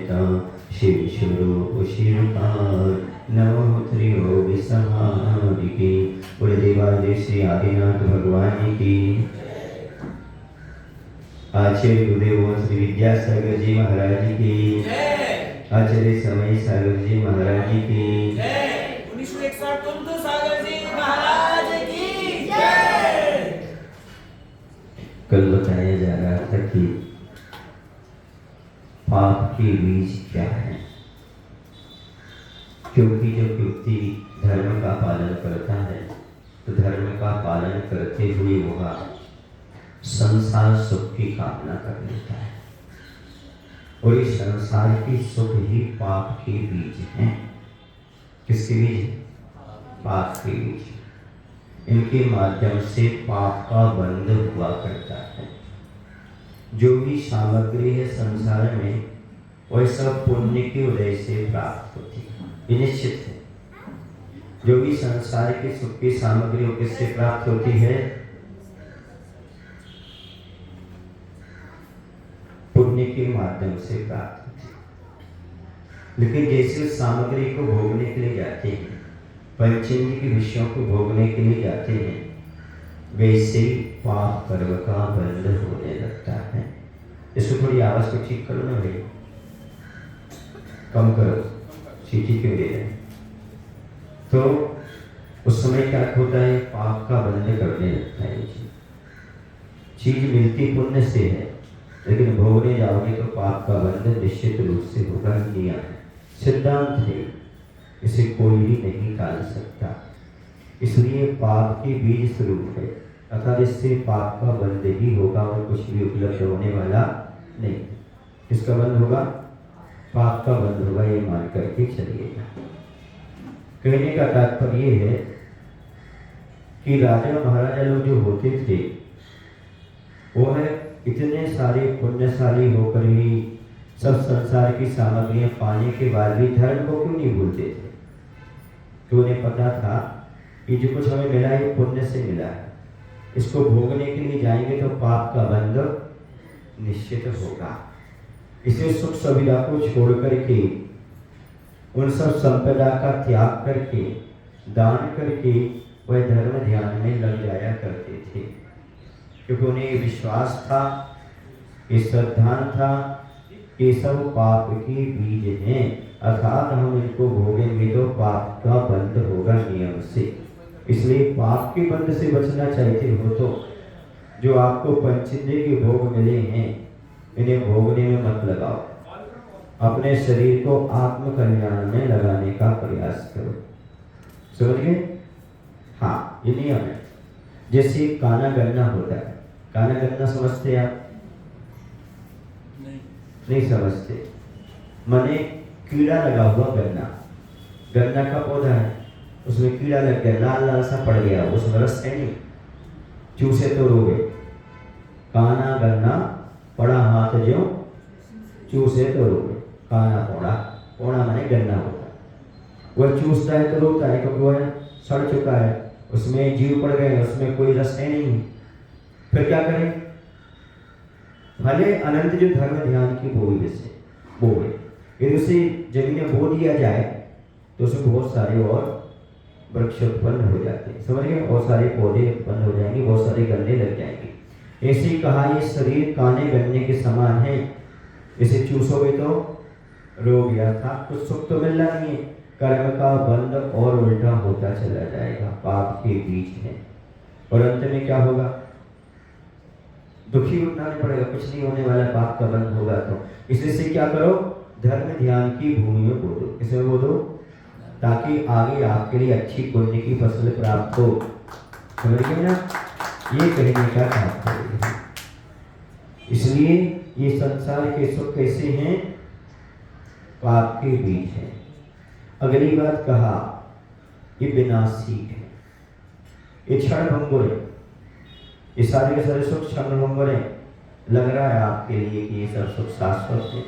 पिता शिव स्वरूप शिवकार नमो त्रियो विसहारिके बोले देवादेव श्री आदिनाथ भगवान की। आचार्य गुरुदेव श्री विद्यासागर जी महाराज की, आचार्य समय सागर जी महाराज की, 1961 तुमतो सागर जी महाराज की जय। कल बताया जा रहा था कि पाप के बीज क्या है, क्योंकि जो व्यक्ति धर्म का पालन करता है तो धर्म का पालन करते हुए वह संसार सुख की कामना कर लेता है, और इस संसार की सुख ही पाप के बीज हैं। किसके बीज? पाप के बीज। इनके माध्यम से पाप का बंध हुआ करता है। जो भी सामग्री है संसार में वह सब पुण्य के उदय से प्राप्त होती है, ये निश्चित है। जो भी संसार के सुख की सामग्री किससे प्राप्त होती है? पुण्य के माध्यम से प्राप्त होती है। लेकिन जैसे उस सामग्री को भोगने के लिए जाते हैं, पंचेंद्रिय के विषयों को भोगने के लिए जाते हैं, वैसे ही पाप कर्म का बंध होने लगता है। इसको थोड़ी आवाज को ठीक करो ना भाई, कम करो, सीटी क्यों दे रहे हैं? तो उस समय क्या होता है? पाप का बंध करने लगता है। चीज मिलती पुण्य से है, लेकिन भोगने जाओगे तो पाप का बंध निश्चित रूप से होगा। नियम है, सिद्धांत है, इसे कोई भी नहीं टाल सकता। इसलिए पाप के बीज स्वरूप है, अर्थात इससे पाप का बंध ही होगा और कुछ भी उपलब्ध होने वाला नहीं। किसका बंध होगा? पाप का बंध होगा, ये मान करके चलिएगा। कहने का तात्पर्य है कि राजा महाराजा लोग जो होते थे वो है इतने सारे पुण्यशाली होकर भी सब संसार की सामग्रियां पाने के बाद भी धर्म को क्यों नहीं भूलते थे? तो उन्हें पता था कि जो कुछ हमें मिला है पुण्य से मिला है, इसको भोगने के लिए जाएंगे तो पाप का बंध निश्चित होगा। इसे सुख सुविधा को छोड़ करके, उन सब संपदा का त्याग करके, दान करके वह धर्म ध्यान में लग जाया करते थे, क्योंकि उन्हें विश्वास था, ये श्रद्धान था कि सब पाप के बीज हैं, अर्थात हम इनको भोगेंगे तो पाप का बंध होगा नियम से। इसलिए पाप के बंध से बचना चाहते हो तो जो आपको पंचेंद्रिय के भोग मिले हैं इन्हें भोगने में मत लगाओ, अपने शरीर को आत्म कल्याण में लगाने का प्रयास करो। समझ गए? हाँ, ये नियम है। जैसे काना गन्ना होता है, काना गन्ना समझते हैं आप? नहीं समझते। माने कीड़ा लगा हुआ गन्ना, गन्ना का पौधा है, उसमें कीड़ा लग गया, लाल लाल सा पड़ गया, उसमें रस है नहीं, चूसे तो रोगे। काना गन्ना पड़ा हाथ जो चूसे तो रोगे। काना पौड़ा, पौड़ा माने गन्ना होता है, वह चूसता है तो रोता है क्योंकि वह सड़ चुका है, उसमें जीव पड़ गए, उसमें कोई रस है नहीं। फिर क्या करें? भले अनंत जो धर्म ध्यान की बोई से बोए, यदि उसे जमीन में बो दिया जाए तो उसमें बहुत सारे और वृक्ष उत्पन्न हो जाते हैं। समझ गए? बहुत सारे पौधे उत्पन्न हो जाएंगे, बहुत सारे गन्ने लग जाएंगे। ऐसे ही कहा ये शरीर काने गन्ने के समान है, इसे चूसोगे तो रोग या था, कुछ सुख तो मिलना नहीं है, कर्म का बंध और उल्टा होता चला जाएगा। पाप के बीच है और अंत में क्या होगा? दुखी उठाना पड़ेगा, कुछ नहीं होने वाला, पाप का बंध होगा। तो इसलिए से क्या करो? धर्म ध्यान की भूमि में बो दो। इसमें बो दो ताकि आगे आपके लिए अच्छी पुण्य की फसल प्राप्त हो। समझ गए ना? ये कहने का तात्पर्य है। इसलिए ये संसार के सुख कैसे हैं? पाप के बीज है। अगली बात कहा ये विनाशी है, ये क्षण भंगुर है, ये सारे के सारे सुख क्षण भंगुर है। लग रहा है आपके लिए कि ये सब सुख शाश्वत है,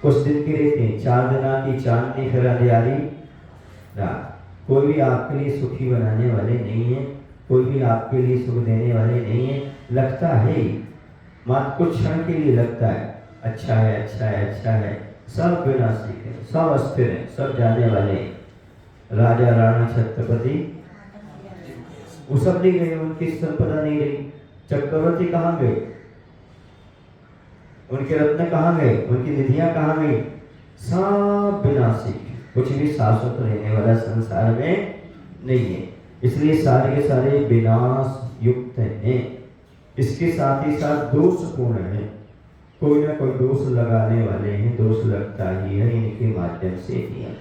कुछ दिन के रहते हैं, 4 दिना की चांदनी फिर अंधियारी रात। कोई भी आपके लिए सुखी बनाने वाले नहीं है, कोई भी आपके लिए सुख देने वाले नहीं है। लगता है मात्र कुछ क्षण के लिए लगता है, अच्छा है अच्छा है अच्छा है, सब विनाशी है, सब अस्थिर है, सब जाने वाले हैं। राजा राणा छत्रपति वो सब नहीं गए, उनकी संपदा नहीं रही। चक्रवर्ती कहाँ गए, उनके रत्न कहाँ गए, उनकी निधियां कहाँ गई, सब विनाशी। कुछ भी शाश्वत रहने वाला संसार में नहीं है, इसलिए सारे के सारे विनाश युक्त हैं। इसके साथ ही साथ दोषपूर्ण है, कोई ना कोई दोष लगाने वाले हैं, दोष लगता ही है, इनके माध्यम से ही है।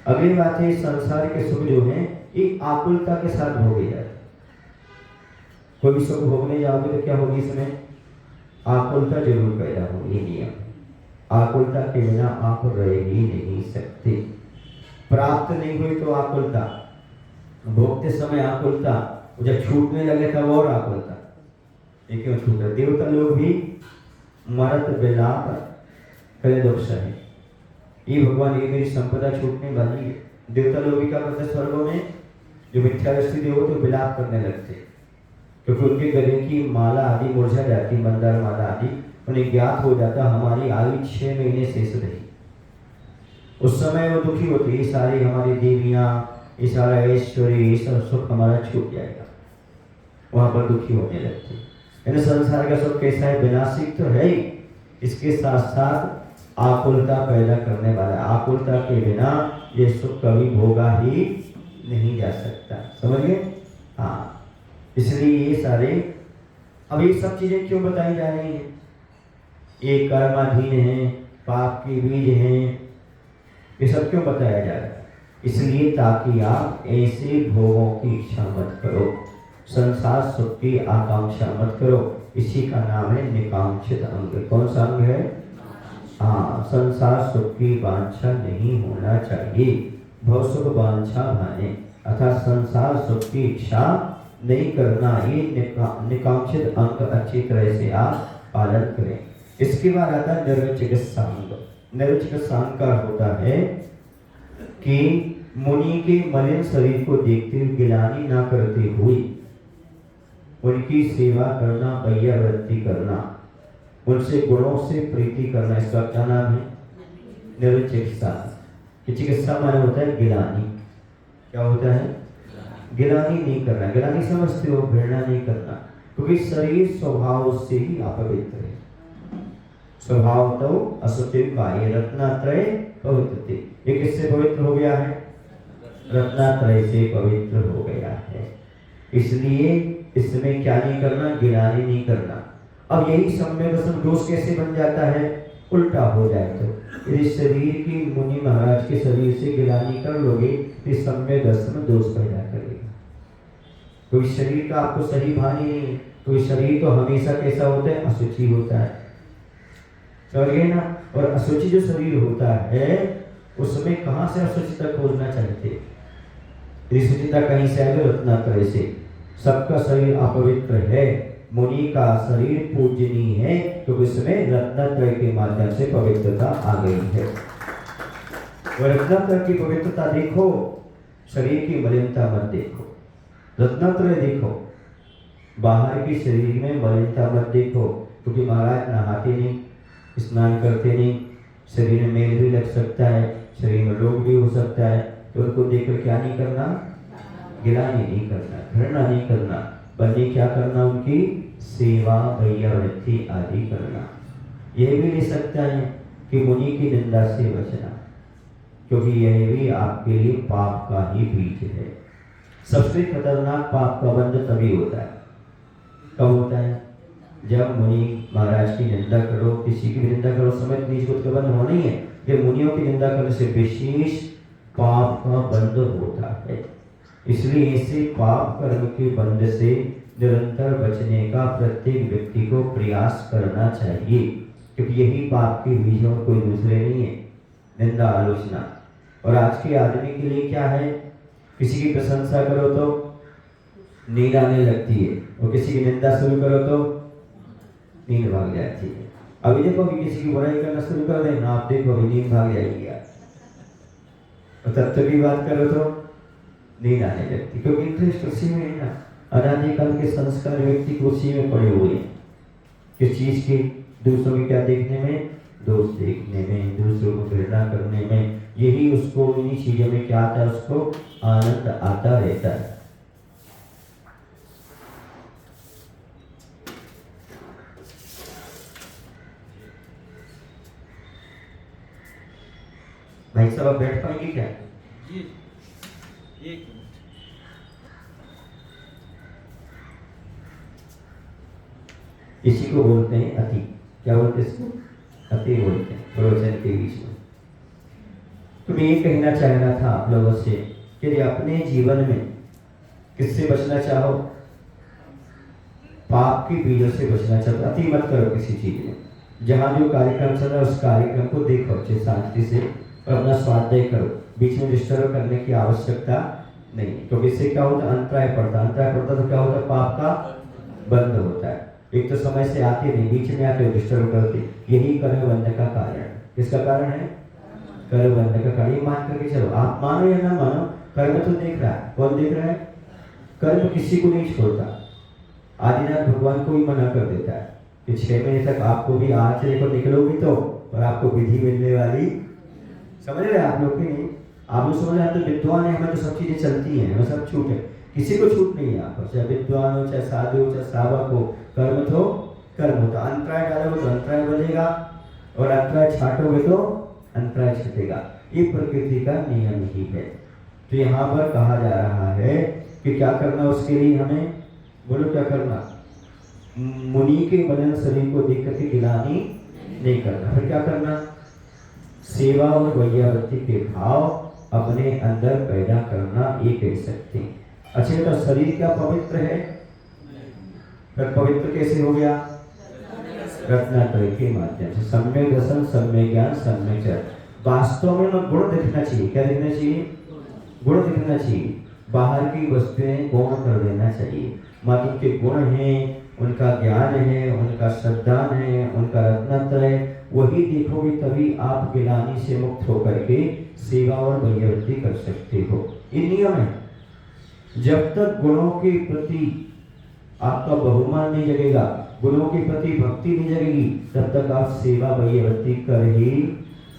अगली बात है, संसार के सुख जो है ये आकुलता के साथ भोगे जाते। कोई भी सुख भोगने जाओगे तो क्या होगी, इसमें आकुलता जरूर पैदा होगी। नियम, आकुलता के बिना आप रह ही नहीं सकते। प्राप्त नहीं हुई तो आकुलता, भोगते समय आकुलता, जब छूटने लगे तब और आकुलता। ये क्यों छूट रहा? देवता लोग भी मरत विलाप करे दुख सहे, ये भगवान ये मेरी संपदा छूटने वाली है। देवता लोग भी क्या करते, स्वर्गों में जो मिथ्या दृष्टि देव तो विलाप करने लगते, क्योंकि उनके गले की माला आदि मुरझा जाती, मंदार माला आदि, उन्हें ज्ञात हो जाता हमारी आयु 6 महीने शेष रही। उस समय वो दुखी होती, ये सारी हमारी देवियां, ये सारा ऐश्वर्य, ये सब सुख हमारा छूट जाएगा, वहां पर दुखी होने लगती। यानी संसार का सुख कैसा है, विनाशिक तो है ही, इसके साथ साथ आकुलता पैदा करने वाला। आकुलता के बिना ये सुख कभी भोगा ही नहीं जा सकता, समझ गए? हाँ, इसलिए ये सारे, अब ये सब चीजें क्यों बताई जा रही हैं? ये कर्माधीन है, पाप के बीज हैं, ये सब क्यों बताया जा रहा है? इसलिए ताकि आप ऐसे भोगों की इच्छा मत करो, संसार सुख की आकांक्षा मत करो। इसी का नाम है निकांक्षित अंग। कौन सा अंग है? हाँ, संसार सुख की वांछा नहीं होना चाहिए। भव सुख वांछा भाने, अर्थात संसार सुख की इच्छा नहीं करना, ये निकांक्षित अंग अच्छी तरह से आप पालन करें। इसके बाद आता है निर्विचिकित्सा अंग। निर्विचिकित्सा अंग का होता है कि मुनि के मलिन शरीर को देखते हुए गिलानी ना करते हुए उनकी सेवा करना, वैयावृत्ति करना, उनसे गुणों से प्रीति करना, इसका क्या नाम है? निर्विचिकित्सा। चिकित्सा माने होता है गिलानी। क्या होता है? गिलानी नहीं करना। गिलानी समझते हो, घृणा नहीं करना, क्योंकि शरीर स्वभाव से ही अपवित्र है। स्वभाव तो असुचिव काय रत्नात्रय पवित्र। ये किससे पवित्र हो गया है? रत्नात्रय से पवित्र हो गया है। इसलिए इसमें क्या नहीं करना? गिलानी नहीं करना। अब यही सम्यक दर्शन दोष कैसे बन जाता है? उल्टा हो जाए तो इस शरीर की मुनि महाराज के शरीर से गिलानी कर लोगे तो सम्यक दर्शन में दोष पैदा करेगा। कोई शरीर का आपको सही भान नहीं है। कोई शरीर तो हमेशा कैसा होता है? अशुचि होता है, समझ गए ना? और अशुचि जो शरीर होता है उसमें कहां से अशुचिता खोजना चाहते? शुचिता कहीं से आएगा? रत्नात्रय से। सबका शरीर अपवित्र है, मुनि का शरीर पूजनीय है, तो इसमें रत्नात्रय के माध्यम से पवित्रता आ गई है। और रत्नात्रय की पवित्रता देखो, शरीर की मलिनता मत देखो। रत्नात्रय देखो, बाहर की शरीर में मलिनता मत देखो, क्योंकि महाराज नहाते नहीं, स्नान करते नहीं, शरीर में मेल भी लग सकता है, शरीर में रोग भी हो सकता है, तो उनको देखकर क्या नहीं करना? गिलानी नहीं करना, घृणा नहीं करना, बल्कि क्या करना? उनकी सेवा, वैयावृत्ति आदि करना। यह भी ले सकता है कि मुनि की निंदा से बचना, क्योंकि यह भी आपके लिए पाप का ही बीज है। सबसे खतरनाक पाप का बंध तभी होता है। कब होता है? जब मुनि महाराज की निंदा करो, किसी की भी निंदा करो, समय बीज को तो बंध होना ही है। कि मुनियों की निंदा करने से विशेष पाप का बंध होता है। इसलिए ऐसे पाप कर्म के बंध से निरंतर बचने का प्रत्येक व्यक्ति को प्रयास करना चाहिए, क्योंकि यही पाप के बीज और कोई दूसरे नहीं है, निंदा, आलोचना। और आज के आदमी के लिए क्या है? किसी की प्रशंसा करो तो नींद आने लगती है, और किसी की निंदा शुरू करो तो नींद भाग जाती है। अभी देखो कि किसी की बुराई करना शुरू कर देना, आप देखो अभी नींद भाग जाएगी यार। और तत्व की बात करो तो नींद आने लगती, क्योंकि इंटरेस्ट उसी में है ना। अनादिकाल के संस्कार व्यक्ति को उसी में पड़े हुए हैं। किस चीज के? दूसरों के क्या देखने में? दोष देखने में। उसको इन्हीं चीजों में क्या आता है, उसको आनंद आता रहता है। भाई साहब आप बैठ पाएंगे क्या? जी एक मिनट। इसी को बोलते हैं अति। क्या बोलते हैं इसको? अति बोलते हैं प्रवचन के बीच में। तो मैं ये कहना चाह रहा था आप लोगों से कि यदि अपने जीवन में किससे बचना चाहो, पाप की बीजों से बचना चाहो, अति मत करो किसी चीज में। जहां जो कार्यक्रम चल रहा है उस कार्यक्रम को देखो अच्छे शांति से और अपना स्वाध्याय करो। बीच में डिस्टर्ब करने की आवश्यकता नहीं, क्योंकि इससे क्या होता है, अंतराय पड़ता तो क्या होता है, पाप का बंद होता है। एक तो समय से आते नहीं, बीच में आते डिस्टर्ब करते, यही कर्म बंध का कारण। किसका कारण है? कर्म बंध का कारण। ये मान करके चलो, आप मानो या ना मानो, कर्म तो देख रहा है। कौन देख रहा है? कर्म किसी को नहीं छोड़ता। आदिनाथ भगवान को ही मना कर देता है कि 6 महीने तक आपको भी आचरण को निकलोगी तो, और आपको विधि मिलने वाली। समझ रहे आप लोग की नहीं? आप लोग समझ रहे हैं? तो विद्वान है, हमें तो सब चीजें चलती हैं, हमें सब छूट है, किसी को छूट नहीं है। आप चाहे विद्वान हो, चाहे साधु हो, चाहे सावक हो, कर्म तो कर्म होता। अंतराय डालोगे तो अंतराय बनेगा, और अंतराय छाटोगे तो अंतराय छटेगा। ये प्रकृति का नियम ही है। तो यहाँ पर कहा जा रहा है कि क्या करना उसके लिए हमें, बोलो क्या करना? मुनि के मलिन शरीर को देख करके गिलानी नहीं करना। फिर क्या करना? सेवा और वैयावृत्ति के भाव अपने अंदर पैदा करना, ये कह सकते हैं। अच्छा तो शरीर क्या पवित्र है? पर पवित्र कैसे हो गया? रत्नात्रय के माध्यम से। सम्यक दर्शन, सम्यक ज्ञान, सम्यक चरण। वास्तव में गुण दिखना चाहिए। क्या दिखना चाहिए? गुण दिखना चाहिए। बाहर की वस्तुएं गौण कर देना चाहिए। मात्र के गुण हैं, उनका ज्ञान है, उनका श्रद्धान है, उनका रत्नात्रय, वही देखोगे तभी आप गिलानी से मुक्त होकर के सेवा और वैयावृत्ति कर सकते हो। ये नियम है। जब तक गुणों के प्रति आपका बहुमान नहीं जगेगा, गुणों के प्रति भक्ति नहीं जगेगी, तब तक आप सेवा वैयावृत्ति कर ही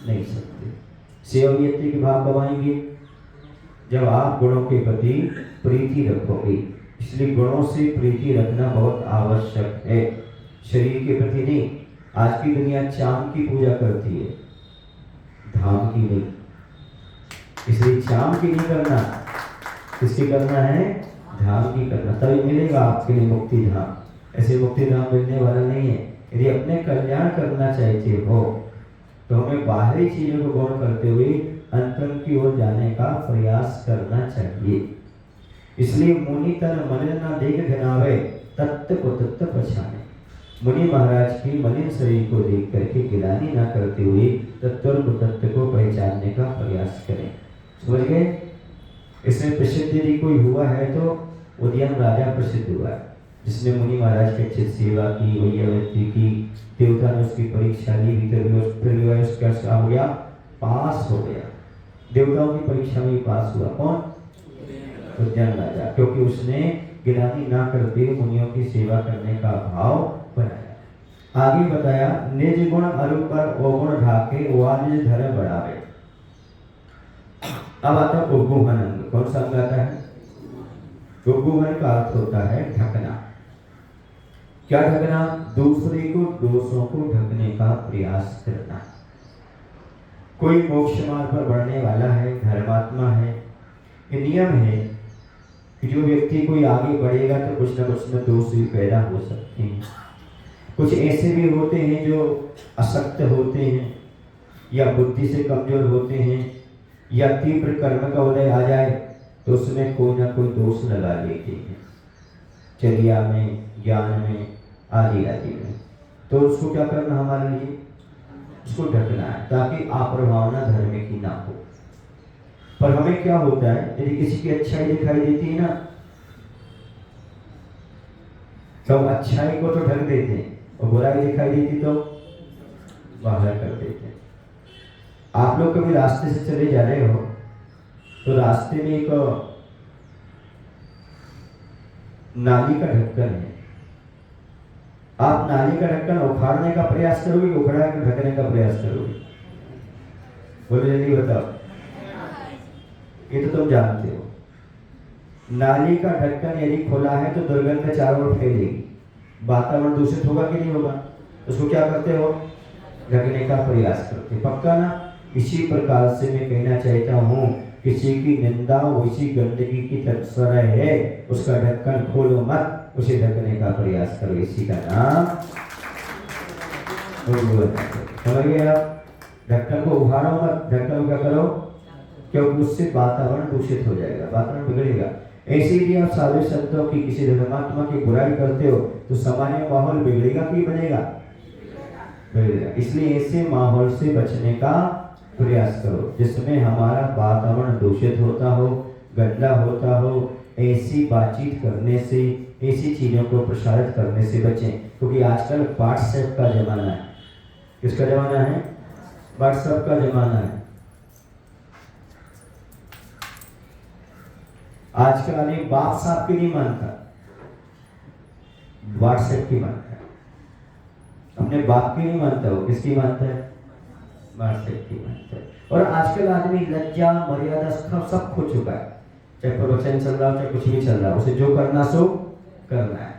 नहीं सकते। सेवा वैयावृत्ति के भाव कब आएंगे? जब आप गुणों के प्रति प्रीति रखोगे। इसलिए गुणों से प्रीति रखना बहुत आवश्यक है, शरीर के प्रति नहीं। आज की दुनिया चाम की पूजा करती है, धाम की नहीं। इसलिए चाम की नहीं करना, किसकी करना है? धाम की करना, तभी मिलेगा आपके लिए मुक्ति धाम। ऐसे मुक्ति धाम मिलने वाला नहीं है। यदि अपने कल्याण करना चाहते हो तो हमें बाहरी चीजों को गौण करते हुए अंतरंग की ओर जाने का प्रयास करना चाहिए। इसलिए मुनि तन मलिन न देख घिनावे, तत्व को तत्व पहचाने। मुनि महाराज की मलिन शरीर को देख करके गिलानी न करते हुए तत्व को तत्व को पहचानने का प्रयास करें। समझ गए? इसमें प्रसिद्ध यदि कोई हुआ है तो उदयन राजा प्रसिद्ध हुआ है, जिसने मुनि महाराज की अच्छी सेवा की, वैयावृत्ति की, देवता ने उसकी परीक्षा ली, फिर भी उसका क्या हो गया? पास हो गया। देवताओं की परीक्षा में पास हुआ। कौन? उदयन राजा, क्योंकि उसने गिलानी ना करते मुनियों की सेवा करने का भाव बनाया। आगे बताया, निज गुण अरुपर अवगुण ढाके, वह निज धर्म बढ़ावे। अब आता है उग्गुहन अंग। कौन सा अंग आता है? उग्गुहन का अर्थ होता है ढकना। क्या ढकना? दूसरे को दोषों को ढकने का प्रयास करना। कोई मोक्ष मार्ग पर बढ़ने वाला है, धर्मात्मा है, ये नियम है कि जो व्यक्ति कोई आगे बढ़ेगा तो कुछ ना कुछ में दोष भी पैदा हो सकते हैं। कुछ ऐसे भी होते हैं जो अशक्त होते हैं, या बुद्धि से कमजोर होते हैं, या तीव्र कर्म का उदय आ जाए तो उसमें कोई ना कोई दोष लगा लेते हैं, चर्या में, ज्ञान में, आदि आदि में। तो उसको क्या करना हमारे लिए? उसको ढकना है, ताकि अप्रभावना धर्म की ना हो। पर हमें क्या होता है, यदि किसी की अच्छाई दिखाई देती है ना, तो अच्छाई को तो ढक देते हैं, और बुराई दिखाई देती तो बाहर कर देते हैं। आप लोग कभी रास्ते से चले जा रहे हो तो रास्ते में एक नाली का ढक्कन है। आप नाली का ढक्कन उखाड़ने का प्रयास करोगे, उखाड़ा के ढकने का प्रयास करोगे? बोलो जल्दी बताओ। ये तो तुम जानते हो। नाली का ढक्कन यदि खुला है तो दुर्गंध चारों ओर फैलेगी, वातावरण दूषित होगा कि नहीं होगा? उसको क्या करते हो? ढकने का प्रयास करते, पक्का ना? इसी प्रकार से मैं कहना चाहता हूँ, किसी की निंदा उसी गंदगी की तरह है, उसका ढक्कन खोलो मत, उसे ढकने का प्रयास करो। इसी का नाम समझ गए आप? ढक्कन को उभारो मत, ढक्कन को क्या करो? क्योंकि उससे वातावरण दूषित हो जाएगा, वातावरण बिगड़ेगा। ऐसे ही आप साधु संतों की, किसी धर्मात्मा की बुराई करते हो तो सामान्य माहौल बिगड़ेगा कि बनेगा? बिगड़ेगा। इसलिए ऐसे माहौल से बचने का प्रयास करो जिसमें हमारा वातावरण दूषित होता हो, गंदा होता हो। ऐसी बातचीत करने से, ऐसी चीजों को प्रसारित करने से बचें, क्योंकि आजकल व्हाट्सएप का जमाना है। किसका जमाना है? व्हाट्सएप का जमाना है। आजकल अनेक बाप साहब की नहीं मानता, व्हाट्सएप की मानता है। अपने बाप की नहीं मानता, वो किसकी मानता है? व्हाट्सएप की मानता है। और आजकल आदमी लज्जा मर्यादा सब खो चुका है। चाहे प्रवचन चल रहा हो, चाहे कुछ भी चल रहा हो, उसे जो करना सो करना है,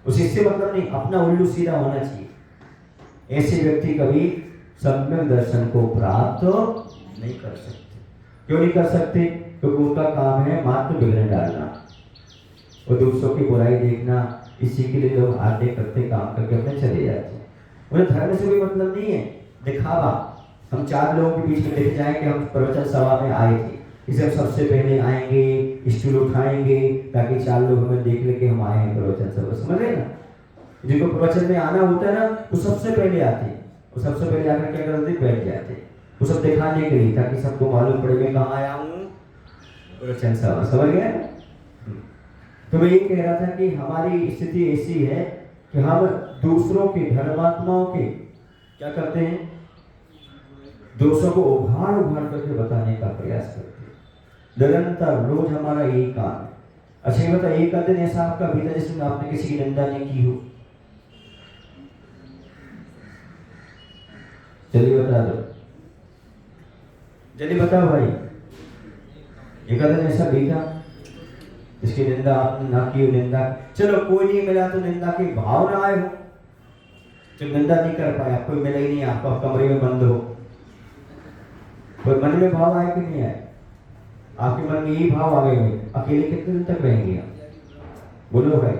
उसे इससे मतलब नहीं, अपना उल्लू सीधा होना चाहिए। ऐसे व्यक्ति कभी सम्यक दर्शन को प्राप्त नहीं कर सकते। क्यों नहीं कर सकते? क्योंकि उनका काम है मात्र बिगड़ने डालना और दूसरों की बुराई देखना। इसी के लिए लोग आते करते काम करके अपने चले जाते हैं। उन्हें धर्म से कोई मतलब नहीं है, दिखावा। हम 4 लोगों के बीच में दिख जाए कि हम प्रवचन सभा में आए थे, इसे हम सबसे पहले आएंगे, स्टूल उठाएंगे ताकि 4 लोग हमें देख ले कि हम आए हैं प्रवचन सभा। समझ रहे ना? जिनको प्रवचन में आना होता है ना, वो सबसे पहले आते हैं। वो सबसे पहले आकर क्या करते? बैठ जाते हैं, वो सब दिखाने के लिए, ताकि सबको मालूम पड़े मैं कहाँ आया हूँ, प्रवचन सभा। समझ गए? तो मैं ये कह रहा था कि हमारी स्थिति ऐसी है कि हम दूसरों के, धर्मात्माओं के क्या करते हैं? दोषों को उभार उभार करके बताने का प्रयास करते हैं। निरंतर रोज हमारा यही काम है। अच्छा ये बता, एक दिन ऐसा आपका बीता जिसमें आपने किसी की निंदा नहीं की हो? चलिए बता दो, चलिए बताओ भाई, एक दिन ऐसा बीता इसकी निंदा आपने ना की हो? निंदा, चलो कोई नहीं मिला तो निंदा के भाव ना आए हो, जो निंदा नहीं कर पाया, कोई मिला ही नहीं, आपका कमरे में बंद हो, कोई मन में भाव आए कि नहीं आए? आपके मन में यही भाव आ गए हो, अकेले कितने दिन तक रहेंगे आप? बोलो भाई,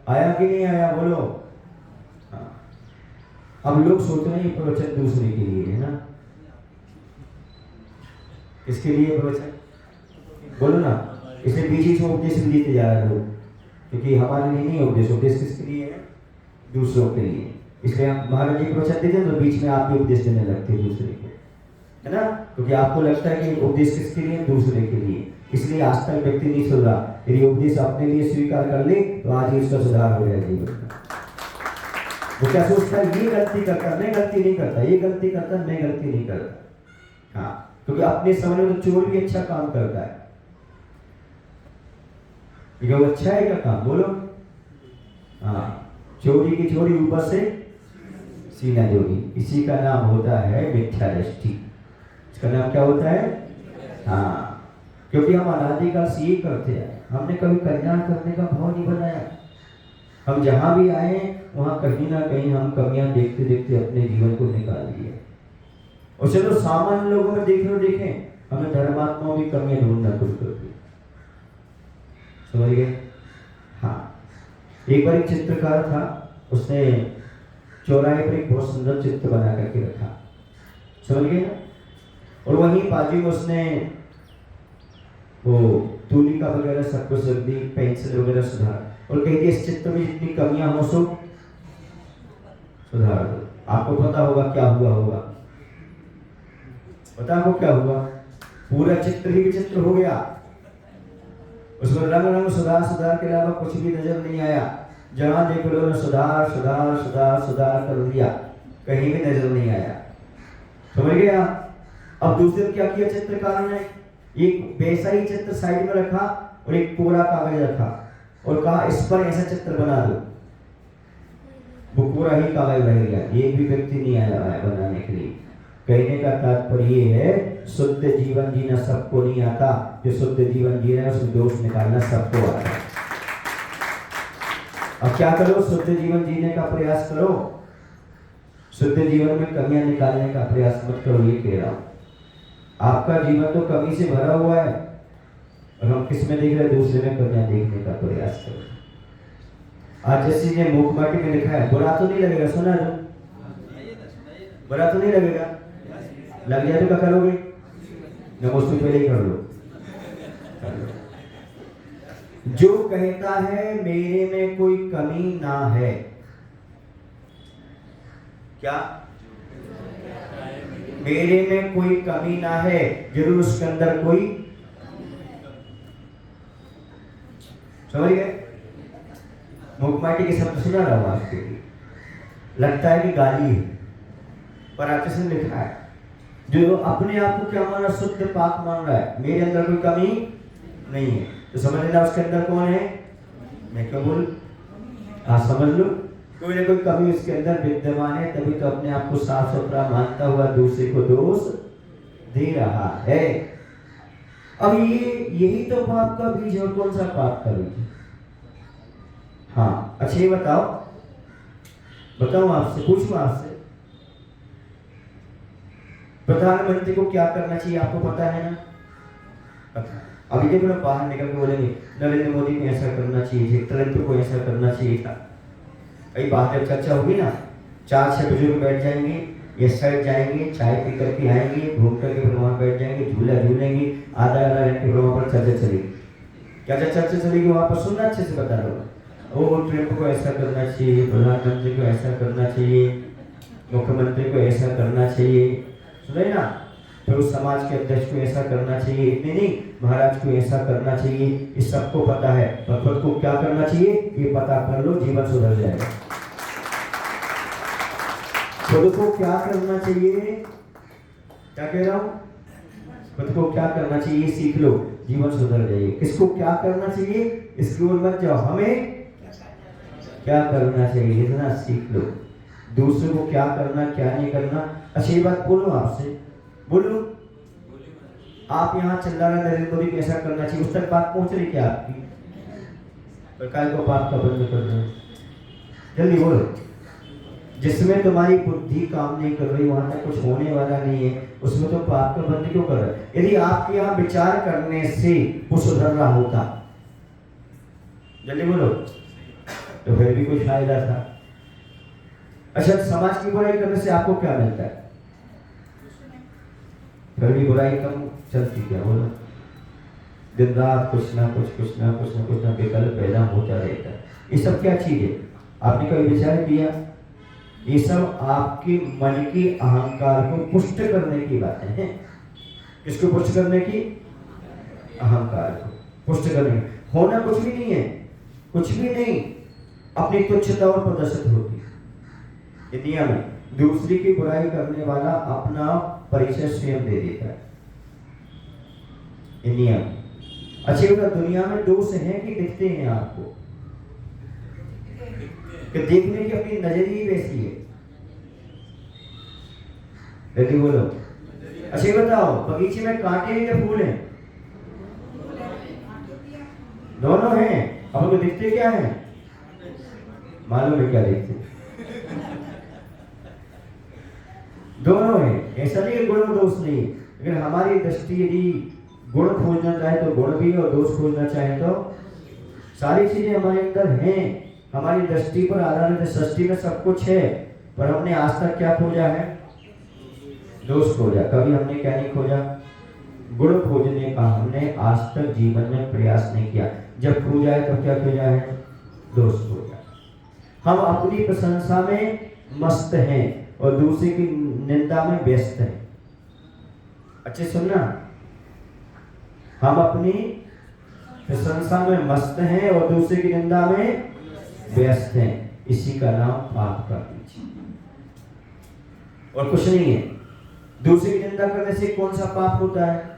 आया कि नहीं आया? बोलो। हाँ। अब लोग सोच रहे हैं प्रवचन दूसरे के लिए है ना, किसके लिए प्रवचन? बोलो ना। इसलिए बीच में उपदेश देते जा रहे लोग, क्योंकि हमारे लिए नहीं उपदेश, उपदेश किसके लिए है? दूसरों के लिए। इसलिए आप महाराज जी प्रवचन देते हैं तो बीच में आप भी उपदेश देने लगते हैं दूसरे को, है ना? क्योंकि आपको लगता है कि उपदेश किसके लिए? दूसरे के लिए। इसलिए आज तक व्यक्ति नहीं सुधरा। यदि उपदेश अपने लिए स्वीकार कर ले तो आज ही उसका सुधार हो जाएगा जीवन में। वो क्या सोचता है? ये गलती करता, मैं गलती नहीं करता, ये गलती करता, मैं गलती नहीं करता। हाँ, क्योंकि अपने समय में तो चोर भी अच्छा काम करता है, वो अच्छा है क्या काम? बोलो। हाँ, चोरी की चोरी ऊपर से सीना जोगी, इसी का नाम होता है मिथ्या दृष्टि। इसका नाम क्या होता है? हाँ, क्योंकि हम अनादिकाल से ये करते हैं, हमने कभी कल्याण करने का भाव नहीं बनाया। हम जहां भी आए वहां कहीं ना कहीं हम कमियां देखते देखते अपने जीवन को निकाल दिए। और चलो सामान्य लोगों में देखें, हमें धर्मात्माओं की कमियां ढूंढना शुरू कर दी। समझ गए? हाँ, एक बार एक चित्रकार था, उसने चौराहे पर एक बहुत सुंदर चित्र बना करके रखा। समझ गए ना? और वहीं बाजू में उसने वो तूलिका वगैरह सब कुछ रख दी, पेंसिल वगैरह सुधार, और कह दिया इस चित्र में जितनी कमियां हो सो सुधार दो। आपको पता होगा क्या हुआ होगा? पता आपको क्या हुआ? पूरा चित्र ही विचित्र हो गया, उसमें रंग सुधार के अलावा कुछ भी नजर नहीं आया। जहां देख लो ने सुधार सुधार सुधार सुधार कर दिया, कहीं भी नजर नहीं आया। समझ गया? अब दूसरे क्या किया चित्रकार ने? एक वैसा ही चित्र साइड में रखा और एक पूरा कागज रखा और कहा इस पर ऐसा चित्र बना दो। वो पूरा ही कागज रह गया, एक भी व्यक्ति नहीं आया बनाने के लिए। कहने का तात्पर्य ये है, शुद्ध जीवन जीना सबको नहीं आता, जो शुद्ध जीवन जी रहे हैं उसमें दोष निकालना सबको आता है। अब क्या करो, शुद्ध जीवन जीने का प्रयास करो, शुद्ध जीवन में कमियां निकालने का प्रयास मत करो। ये कह रहा हूं, आपका जीवन तो कमी से भरा हुआ है और हम किस में देख रहे हैं, दूसरे में कमियां देखने का प्रयास करो। आज जैसे ने मुखमाटी में लिखा है, बुरा तो नहीं लगेगा, सुना जो बुरा तो नहीं लगेगा, लग जाए तो क्या करोगे, नमोस्तु पहले ही कर लो। जो कहता है मेरे में कोई कमी ना है, क्या मेरे में कोई कमी ना है, जरूर उसके अंदर कोई, समझ गए। मुखमाटी के शब्द सुना रहा हूं आपके लिए, लगता है कि गाली है, पर आते से लिखा है, जो अपने आप को क्या मान रहा, शुद्ध पाक मान रहा है, मेरे अंदर कोई कमी नहीं है, तो समझ लेना उसके अंदर कौन है, मैं क्यों बोल, आप समझ लो, कोई ना कोई कमी उसके अंदर विद्यमान है, तभी तो अपने आप को साफ सुथरा मानता हुआ दूसरे को दोष दे रहा है। अब यही तो पाप का बीज है, कौन सा पाप का बीज है। हाँ अच्छा ये बताओ आपसे, पूछूं आपसे, प्रधानमंत्री को क्या करना चाहिए आपको पता है ना, पता। अभी देखो ना, बाहर निकल के बोलेंगे नरेंद्र मोदी को ऐसा करना चाहिए, ट्रंप को ऐसा करना चाहिए था। कई बात जब चर्चा होगी ना, 4-6 बुजुर्ग बैठ जाएंगे, इस साइड जाएंगे, चाय पी करके आएंगे, घूम करके फिर वहां बैठ जाएंगे, झूला झूलेंगे, आधा घंटे फिर वहां पर चर्चा चलेगी। क्या चर्चा चलेगी वहां पर, सुनना अच्छे से बता रहा हूँ। ओ ट्रंप को ऐसा करना चाहिए, प्रधानमंत्री को ऐसा करना चाहिए, मुख्यमंत्री को ऐसा करना चाहिए, सुने ना, फिर उस समाज के अध्यक्ष को ऐसा करना चाहिए, इतने नहीं, महाराज को ऐसा करना चाहिए, इस सबको पता है, पर खुद को क्या करना चाहिए ये पता कर लो, जीवन सुधर जाएगा। खुद को क्या करना चाहिए, क्या कह रहा हूं, खुद को क्या करना चाहिए सीख लो, जीवन सुधर जाएगी। किसको क्या करना चाहिए इसकी ओर मत जाओ, हमें क्या करना चाहिए इतना सीख लो, दूसरे को क्या करना क्या नहीं करना। अच्छी बात बोलो, आपसे बोलो, आप यहाँ चिल्ला रहे नरेंद्र मोदी को ऐसा करना चाहिए, उस तक बात पहुंच रही क्या आपकी, प्रकार को पाप का बंद कर दो, जल्दी बोलो। जिसमें तुम्हारी बुद्धि काम नहीं कर रही, वहां तक कुछ होने वाला नहीं है, उसमें तो पाप का बंद क्यों कर रहे हैं। यदि आपके यहाँ विचार करने से वो सुधर रहा होता, जल्दी बोलो, तो फिर भी कुछ फायदा था। अच्छा, समाज की बुराई करने से आपको क्या मिलता है, फिर भी बुराई कम चलती, क्या बोलो, दिन रात कुछ ना कुछ विकल्प पैदा होता रहता है। ये सब क्या चीज है, आपने कभी विचार किया, ये सब आपके मन की अहंकार को पुष्ट करने की बातें हैं। किसको पुष्ट करने की, अहंकार को पुष्ट करने, होना कुछ भी नहीं है, कुछ भी नहीं, अपनी तुच्छता और प्रदर्शित होती है। दुनिया में दूसरी की बुराई करने वाला अपना परिचय स्वयं दे देता है दुनिया में। अच्छी बात, दुनिया में दोष हैं कि दिखते हैं आपको, कि देखने की अपनी नजरिए वैसी है, लेकिन बोलो, अच्छा बताओ, बगीचे में कांटे हैं या फूल हैं, दोनों हैं, अब उनको दिखते क्या है, मालूम है क्या देखते, दोनों है। ऐसा नहीं है गुण और दोष नहीं, लेकिन हमारी दृष्टि यदि गुण खोजना चाहे तो गुण भी, और दोष खोजना चाहे तो सारी चीजें हमारे अंदर हैं, हमारी दृष्टि पर आधारित है। सृष्टि में सब कुछ है, पर हमने आज तक क्या खोजा है, दोष खोजा। कभी हमने क्या नहीं खोजा, गुण खोजने का हमने आज तक जीवन में प्रयास नहीं किया। जब खोजा है तब क्या खोजा है, दोष खोजा। हम अपनी प्रशंसा में मस्त हैं और दूसरे की निंदा में व्यस्त हैं। अच्छे सुनना, हम अपनी प्रशंसा में मस्त हैं और दूसरे की निंदा में व्यस्त हैं, इसी का नाम पाप का बीज, और कुछ नहीं है। दूसरे की निंदा करने से कौन सा पाप होता है,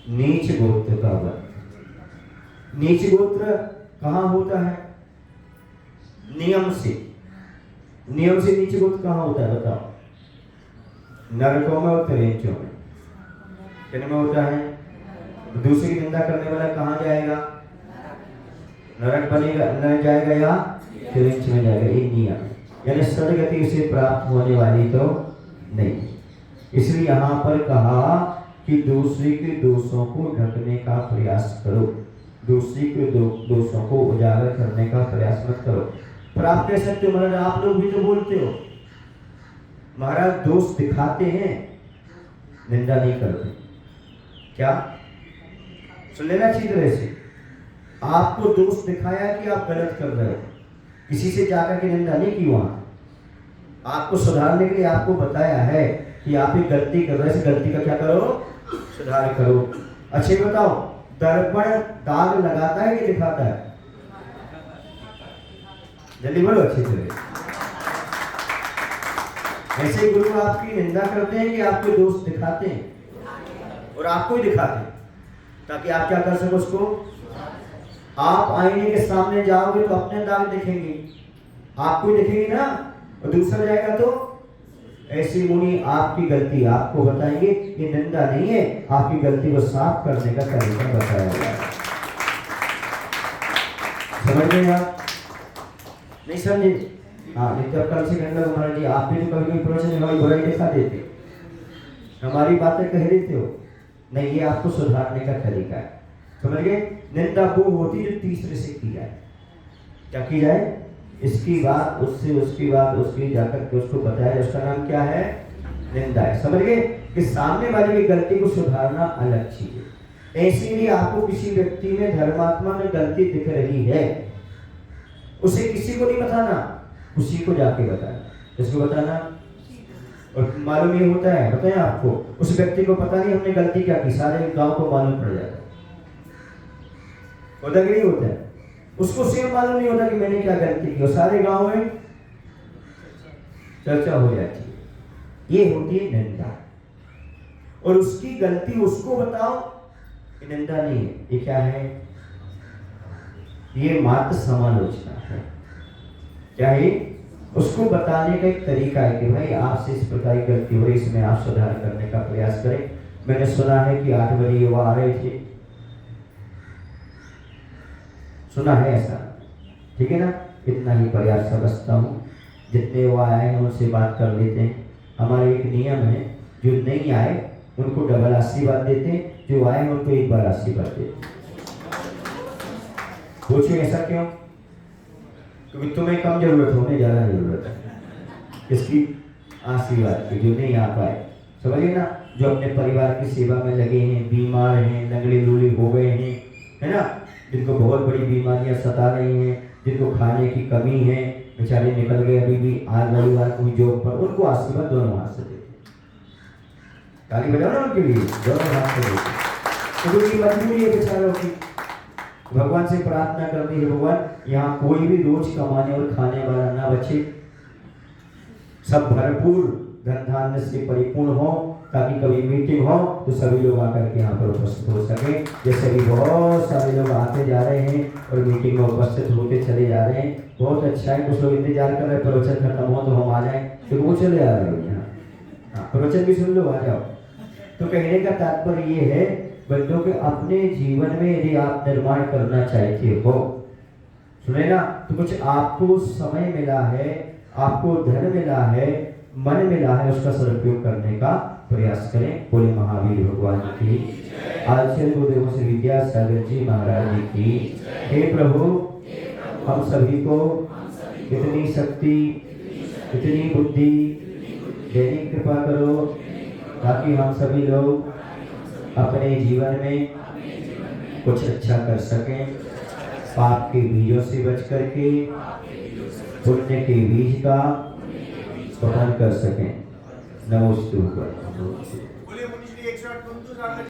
नीच गोत्र का वध। नीच गोत्र कहां होता है, नियम से नीच गोत्र कहां होता है बताओ, नरकों में और त्रिंचों में। किन में होता है? दूसरी की निंदा करने वाला कहाँ जाएगा? नरक बनेगा, न जाएगा या त्रिंच में जाएगा। ये नियम, यानी सदगति उसे प्राप्त होने वाली तो नहीं। इसलिए यहाँ पर कहा कि दूसरे के दोषों को ढकने का प्रयास करो, दूसरे के दोषों को उजागर करने का प्रयास मत करो। पर आप कह सकते हो महाराज आप लोग भी तो बोलते हो, महाराज दोष दिखाते हैं, निंदा नहीं करते। क्या सुन लेना अच्छी तरह से, आपको दोष दिखाया कि आप गलत कर रहे हो, किसी से जाकर के निंदा नहीं की। वहां आपको सुधारने के लिए आपको बताया है कि आप एक गलती कर रहे हैं, इस गलती का क्या करो? सुधार करो। अच्छे बताओ, दर्पण दाग लगाता है कि दिखाता है? जल्दी बोलो अच्छी तरह। ऐसे गुरु आपकी निंदा करते हैं कि आपके दोस्त दिखाते हैं, और आपको ही दिखाते हैं ताकि आप क्या कर सको उसको। आप आईने के सामने जाओगे तो अपने दाग दिखेंगे, आपको ही दिखेंगे ना, और दूसरा जाएगा तो ऐसी मुनि आपकी गलती आपको बताएंगे। ये निंदा नहीं है, आपकी गलती को साफ करने का तरीका बताया गया है। समझ गए आप? नहीं समझे? हाँ, नहीं तो कल से कहना महाराज जी आप भी तो कभी कभी प्रवचन हमारी बुराई दिखा देते, हमारी बातें कह देते हो। नहीं, ये आपको सुधारने का तरीका है। समझ गए? निंदा वो होती जो तीसरे से की जाए। क्या की जाए? इसकी बात उससे, उसकी बात उसकी, जाकर के उसको बताया, उसका नाम क्या है? निंदा है। समझ गए? कि सामने वाले की गलती को सुधारना अलग चीज है। इसीलिए आपको किसी व्यक्ति में, धर्मात्मा में गलती दिख रही है, उसे किसी को नहीं बताना, उसी को जाके बताना। किसको बताना? और मालूम ये होता है, बताएं आपको, उस व्यक्ति को पता नहीं हमने गलती क्या की, सारे गांव को मालूम पड़ जाता है। होता कि नहीं होता है? उसको सिर्फ मालूम नहीं होता कि मैंने क्या गलती की, और सारे गांव में चर्चा हो जाती है। ये होती है निंदा। और उसकी गलती उसको बताओ, ये निंदा नहीं है। ये क्या है? ये मात्र समालोचना है। क्या है? उसको बताने का एक तरीका है कि भाई आपसे इस प्रकार की गलती हो रही, इसमें आप सुधार करने का प्रयास करें। मैंने सुना है कि 8 बजे युवा आ रहे थे, सुना है ऐसा, ठीक है ना? इतना ही पर्याप्त समझता हूँ। जितने वो आए हैं उनसे बात कर लेते हैं। हमारे एक नियम है, जो नहीं आए उनको डबल आशीर्वाद देते हैं, जो आए उनको एक बार आशीर्वाद देते हैं। पूछो ऐसा क्यों? क्योंकि तुम्हें कम जरूरत, होने ज़्यादा जरूरत है इसकी आशीर्वाद की, जो नहीं आ पाए। समझिए ना? जो अपने परिवार की सेवा में लगे हैं, बीमार हैं, लंगड़े लूले हो गए हैं, है ना, जिनको बहुत बड़ी बीमारियां सता रही हैं, जिनको खाने की कमी है, बेचारे निकल गए अभी भी, आज रविवार को जॉब पर, उनको आशीर्वाद दोनों हाथ से देते। ताली बजाओ ना उनके लिए, दोनों हाथ से देते। तो उनकी मजबूरी है बेचारों की, भगवान से प्रार्थना करनी है, भगवान यहाँ कोई भी रोज कमाने और खाने वाला ना बचे, सब भरपूर धन धान्य से परिपूर्ण हो, ताकि कभी मीटिंग हो तो सभी लोग आकर के यहाँ पर उपस्थित हो सके। जैसे अभी बहुत सारे लोग आते जा रहे हैं और मीटिंग में उपस्थित होते चले जा रहे हैं, बहुत अच्छा है। कुछ लोग इंतजार कर रहे हैं प्रवचन खत्म हो तो हम आ जाएं, तो वो चले आ रहे हो यहाँ। हाँ, प्रवचन भी सुन लो, आ जाओ। तो कहने का तात्पर्य ये है बच्चों के, अपने जीवन में यदि आप निर्माण करना चाहते हो, सुने ना, तो कुछ आपको समय मिला है, आपको धन मिला है, मन मिला है, उसका सदुपयोग करने का प्रयास करें। बोले महावीर भगवान की, आचार्य गुरुदेव श्री विद्यासागर जी महाराज जी की। हे प्रभु, हम सभी को इतनी शक्ति, इतनी बुद्धि देने की कृपा करो, ताकि हम सभी लोग अपने जीवन में कुछ अच्छा कर सकें, पाप के बीजों से बच करके पुण्य के बीज का पठन कर सकें। नमोस्तु।